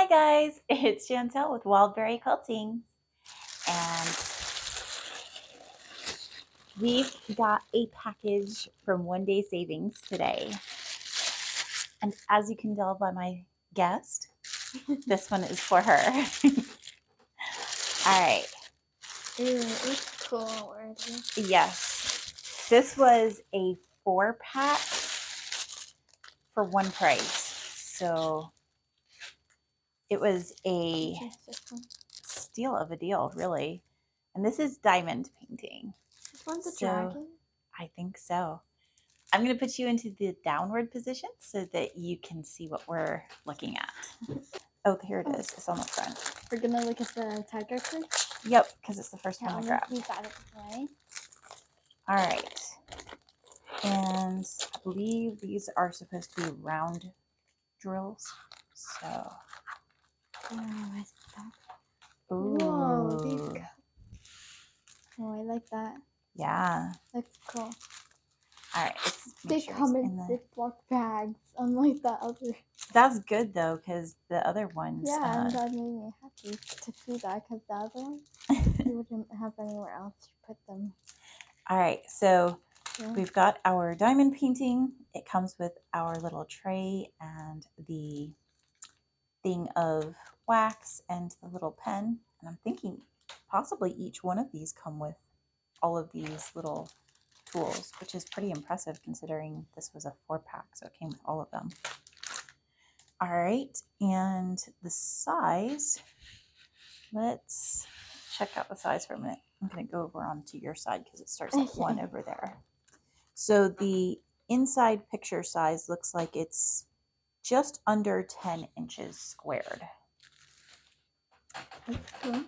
guys, it's Chantel with Wildberry Quilting, and we've got a package from One Day Savings today. And as you can tell by my guest, this one is for her. All right. Ooh, it's cool already. Yes. This was a 4-pack for one price. So it was a steal of a deal, really. And this is diamond painting. This one's a dragon? I think so. I'm going to put you into the downward position so that you can see what we're looking at. Oh, here it is. It's on the front. We're going to look at the tiger card? Yep, because it's the first one I grabbed. We got it away. All right. And I believe these are supposed to be round drills. So. Ooh. Whoa, oh, I like that. Yeah. That's cool. All right. They come in Ziploc bags, unlike the other. That's good though, because the other ones. Yeah, and that made me happy to see that, because the other ones, you wouldn't have anywhere else to put them. All right, so we've got our diamond painting. It comes with our little tray and the thing of wax and the little pen. And I'm thinking possibly each one of these come with all of these little tools, which is pretty impressive considering this was a 4-pack, so it came with all of them. All right, and the size, let's check out the size for a minute. I'm going to go over onto your side because it starts at 1 over there. So the inside picture size looks like it's just under 10 inches squared. Okay.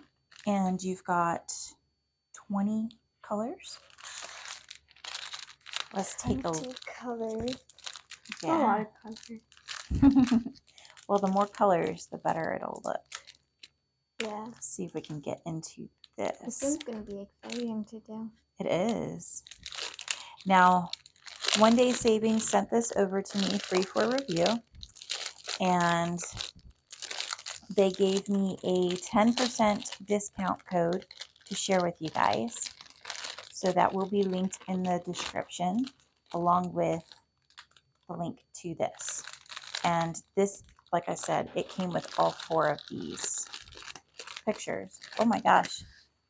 And you've got 20 colors. Let's take a look. Colors. Yeah. A lot of colors. Well, the more colors, the better it'll look. Yeah. Let's see if we can get into this. This one's going to be exciting to do. It is. Now, One Day Savings sent this over to me free for review, and they gave me a 10% discount code to share with you guys. So that will be linked in the description along with the link to this. And this, like I said, it came with all 4 of these pictures. Oh my gosh,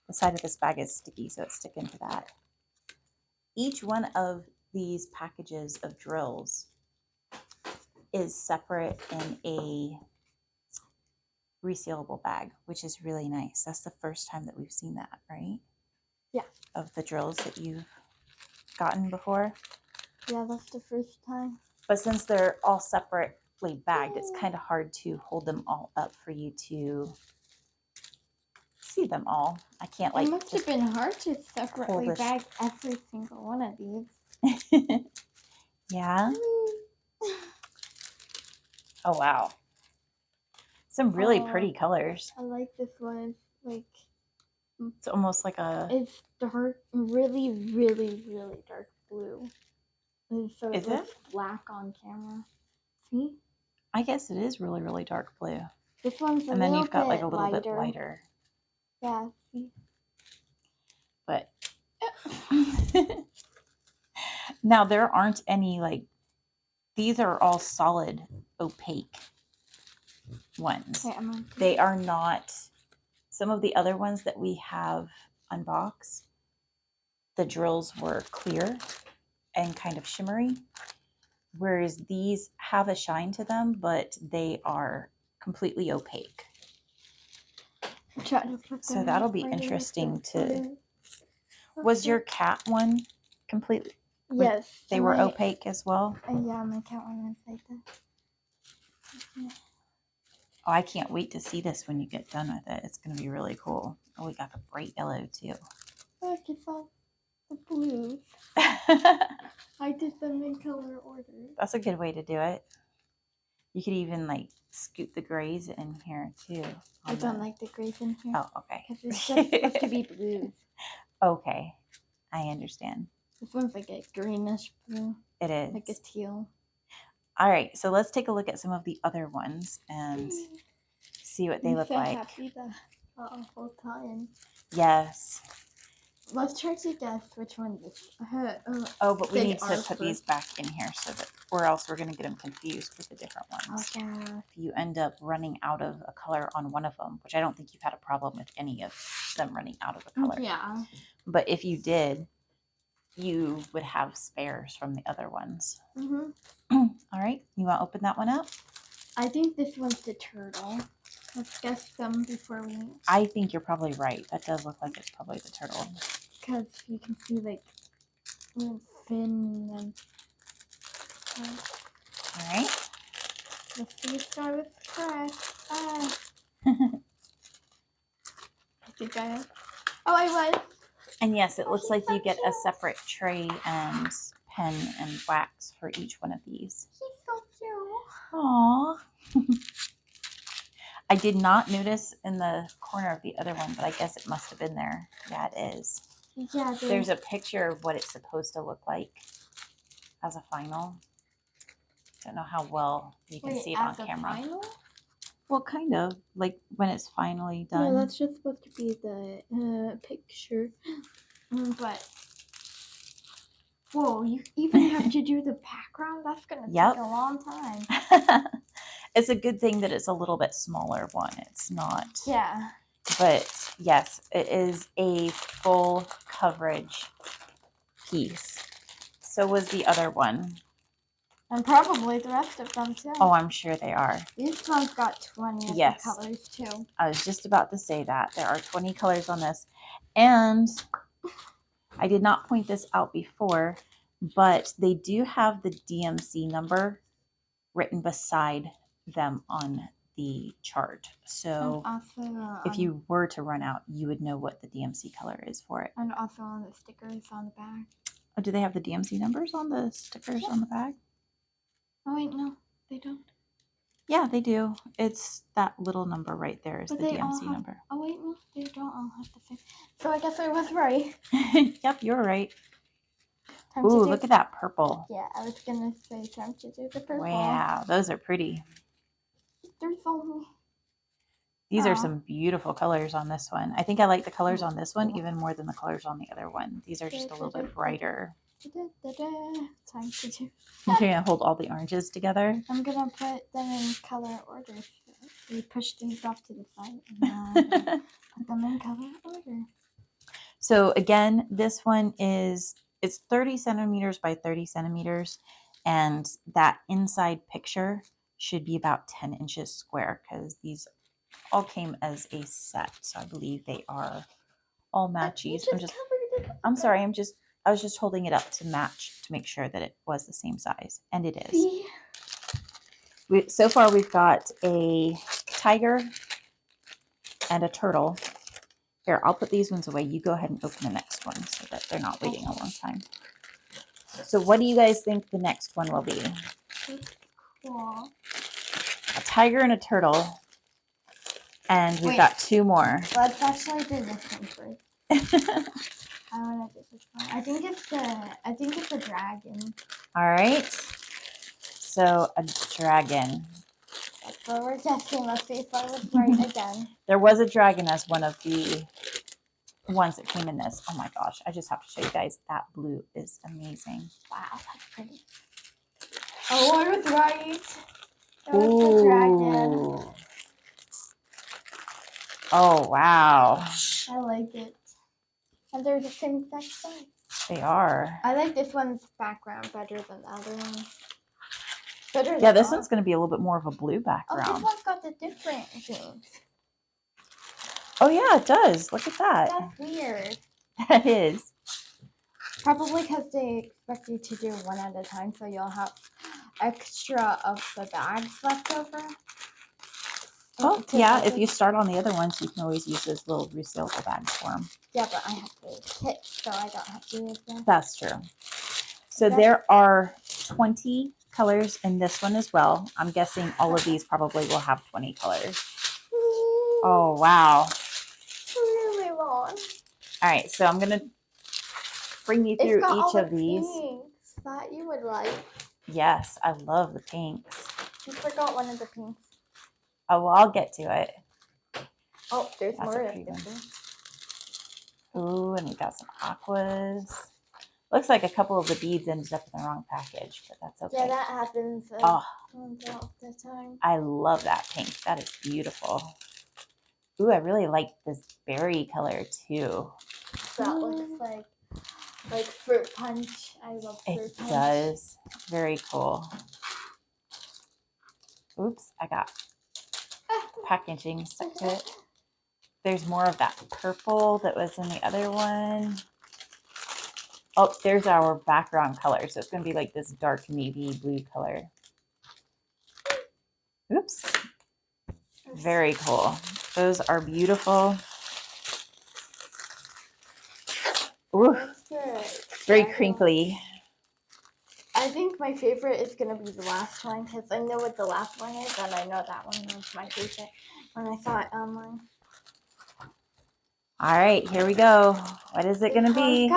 the side of this bag is sticky, so it's sticking to that. Each one of these packages of drills is separate in a resealable bag, which is really nice. That's the first time that we've seen that, right? Yeah. Of the drills that you've gotten before. Yeah, that's the first time. But since they're all separately bagged, it's kind of hard to hold them all up for you to see them all. I can't like. It must have been hard to separately bag every single one of these. Yeah. Oh wow. Some really pretty colors. I like this one. It's almost like a. It's dark, really, really, really dark blue. And so it looks black on camera. See? I guess it is really, really dark blue. This one's a and then you've got like a little bit lighter. Yeah. See? But now there aren't any like. These are all solid, opaque ones. Okay, they are not. Some of the other ones that we have unboxed, the drills were clear and kind of shimmery, whereas these have a shine to them, but they are completely opaque. So that'll be interesting to. Was your cat one completely? Yes. They were opaque as well? Yeah, my cat one is like that. Oh, I can't wait to see this when you get done with it. It's going to be really cool. Oh, we got the bright yellow too. Look, it's all the blues. I did them in color order. That's a good way to do it. You could even like scoot the grays in here too. I don't like the grays in here. Oh, okay. Because it's just supposed to be blues. Okay, I understand. This one's like a greenish blue. It is. Like a teal. All right, so let's take a look at some of the other ones and see what they I'm look so like. happy the whole time. Yes. Let's try to guess which one this. Oh, but we they need to are put first. these back in here so that, or else we're going to get them confused with the different ones. Okay. If you end up running out of a color on one of them, which I don't think you've had a problem with any of them running out of a color. Yeah. But if you did, you would have spares from the other ones. Mhm. All right, you want to open that one up? I think this one's the turtle. Let's guess them before we. I think you're probably right. That does look like it's probably the turtle. Because you can see like little fin and. All right. Let's see if I was correct. I think I am. Oh, I was. And yes, it looks he's like so you get a cute. separate tray and pen and wax for each one of these. He's so cute. Aww. I did not notice in the corner of the other one, but I guess it must have been there. Yeah, it is. Yeah, There's a picture of what it's supposed to look like as a final. Don't know how well you can see it on camera. Final? Well, kind of like when it's finally done. No, that's just supposed to be the picture. But whoa, you even have to do the background? That's gonna Yep. take a long time. It's a good thing that it's a little bit smaller one. It's not. Yeah. But yes, it is a full coverage piece. So was the other one. And probably the rest of them too. Oh, I'm sure they are. This one's got 20 of the colors too. I was just about to say that. There are 20 colors on this. And I did not point this out before, but they do have the DMC number written beside them on the chart. So also, if you were to run out, you would know what the DMC color is for it. And also on the stickers on the back. Oh, do they have the DMC numbers on the stickers on the back? Oh wait, no, they don't. Yeah, they do. It's that little number right there is But the they all DMC have, number. Oh wait, no, they don't all have the same. So I guess I was right. Yep, you're right. Time Ooh, to do, look at that purple. Yeah, I was gonna say time to do the purple. Wow, those are pretty. There's only. These are some beautiful colors on this one. I think I like the colors on this one even more than the colors on the other one. These are just a little bit brighter. Time to do. You're going to hold all the oranges together. I'm gonna put them in color order. We push these off to the side and put them in color order. So again, this one it's 30 centimeters by 30 centimeters, and that inside picture should be about 10 inches square because these all came as a set. So I believe they are all matchies. I'm sorry, I was just holding it up to match to make sure that it was the same size, and it is. See? So far we've got a tiger and a turtle. Here, I'll put these ones away. You go ahead and open the next one so that they're not waiting a long time. So what do you guys think the next one will be? That's cool. A tiger and a turtle. And we've got two more. Let's actually do this one first. I want to do this one. I think it's a dragon. All right. So a dragon. That's what we're guessing. Let's see if I was right again. There was a dragon as one of the ones that came in this. Oh my gosh. I just have to show you guys. That blue is amazing. Wow, that's pretty. Oh, I was right. It was the dragon. Oh, wow. I like it. And they're the same exact size. They are. I like this one's background better than the other one. Yeah, this one's going to be a little bit more of a blue background. Oh, this one's got the different things. Oh, yeah, it does. Look at that. That's weird. That is. Probably because they expect you to do one at a time, so you'll have extra of the bags left over. Oh, yeah, if you start on the other ones, you can always use those little resealable bags for them. Yeah, but I have the kit, so I don't have to use them. That's true. So there are 20 colors in this one as well. I'm guessing all of these probably will have 20 colors. Oh, wow. Really long. All right, so I'm going to bring you through each of these. Pinks that you would like. Yes, I love the pinks. You forgot one of the pinks. Oh, well, I'll get to it. Oh, there's That's more a of pretty this one. one. Ooh, and we got some aquas. Looks like a couple of the beads ended up in the wrong package, but that's okay. Yeah, that happens Oh, all the time. I love that pink. That is beautiful. Ooh, I really like this berry color too. That looks like fruit punch. I love fruit punch. It does. Very cool. Oops, I got packaging stuck to it. There's more of that purple that was in the other one. Oh, there's our background color. So it's going to be like this dark navy blue color. Oops. Very cool. Those are beautiful. Ooh, very crinkly. I think my favorite is going to be the last one because I know what the last one is and I know that one was my favorite when I saw it online. All right, here we go. What is it going to be?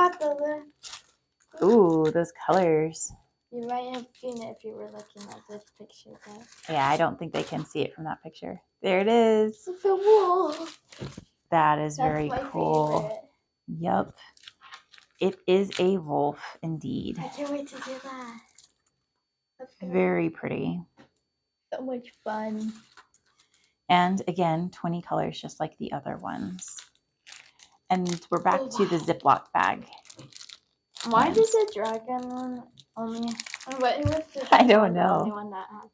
Ooh, those colors. You might have seen it if you were looking at this picture, but yeah, I don't think they can see it from that picture. There it is. It's a wolf. That is That's very my cool. favorite. Yep. It is a wolf indeed. I can't wait to do that. That's Very pretty. So much fun. And again, 20 colors just like the other ones. And we're back to the Ziploc bag. Why did the dragon one only? What was the I don't know. The only one that had?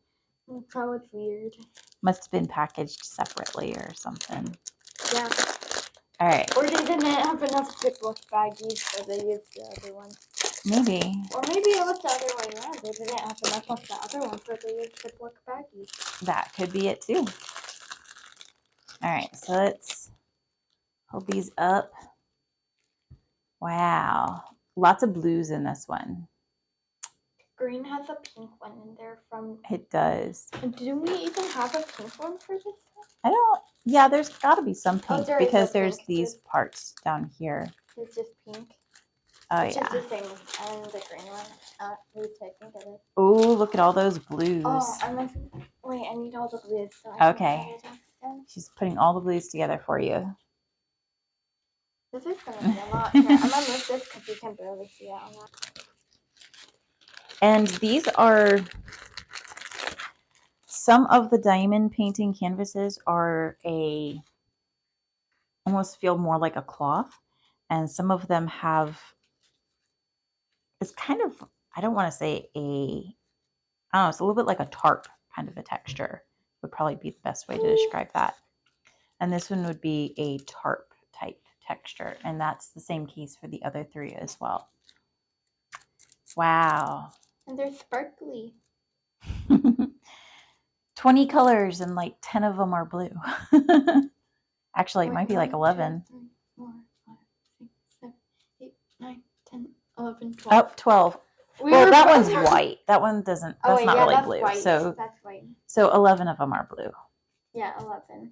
That was weird. Must have been packaged separately or something. Yeah. All right. Or they didn't have enough Ziploc baggies, so they used the other one. Maybe. Or maybe it was the other way around. They didn't have enough of the other one, so they used Ziploc baggies. That could be it too. All right, so let's hold these up. Wow. Lots of blues in this one. Green has a pink one in there from... It does. Do we even have a pink one for this one? I don't... Yeah, there's got to be some pink because there's pink. these parts down here. It's just pink. Oh, it's yeah. It's just the same as the green one. At least I think it is. Oh, look at all those blues. Oh, wait, I need all the blues. So okay. She's putting all the blues together for you. This is going to be a lot. Here, I'm going to move this because you can barely see it on that. And these are... Some of the diamond painting canvases are almost feel more like a cloth. And some of them have... It's kind of... I don't want to say I don't know, it's a little bit like a tarp kind of a texture. Would probably be the best way to describe that. And this one would be a tarp type texture. And that's the same case for the other three as well. Wow. And they're sparkly. 20 colors and like 10 of them are blue. Actually, it might be like 11. 2, 3, 4, 5, 6, 7, 8, 9, 10, 11, 12. Oh, 12. Well, that one's white. That one doesn't, that's not really blue. White. So that's white. So 11 of them are blue. Yeah, 11.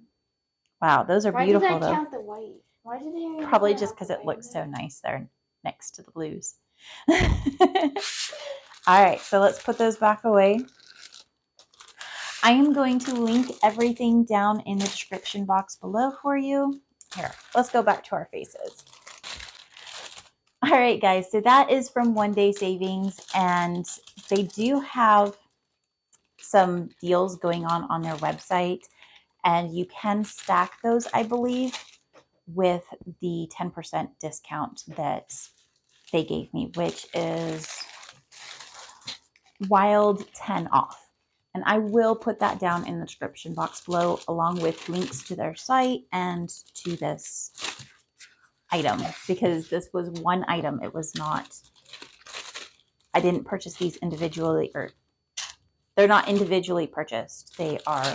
Wow, those are beautiful though. Why did I count the white? Why did they? Probably just because it looks so nice there next to the blues. All right, so let's put those back away. I am going to link everything down in the description box below for you. Here, let's go back to our faces. All right, guys, so that is from One Day Savings, and they do have some deals going on their website, and you can stack those, I believe, with the 10% discount that they gave me, which is wild 10 off. And I will put that down in the description box below, along with links to their site and to this item, because this was one item. It was not, I didn't purchase these individually, or they're not individually purchased. They are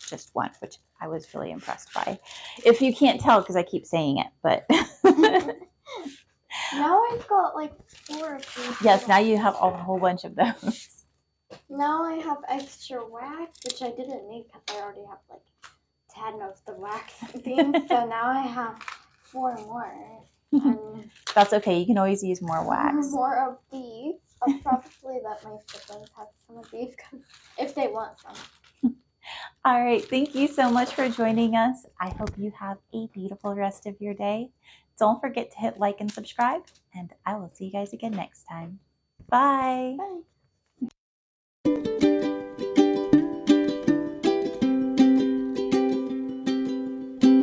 just one, which I was really impressed by. If you can't tell, because I keep saying it, but now I've got like 4 of these. Yes, now you have a whole bunch of those. Now I have extra wax, which I didn't need because I already have like 10 of the wax things. So now I have 4 more. And that's okay. You can always use more wax. More of these. I'll probably let my siblings have some of these if they want some. All right. Thank you so much for joining us. I hope you have a beautiful rest of your day. Don't forget to hit like and subscribe, and I will see you guys again next time. Bye. Bye.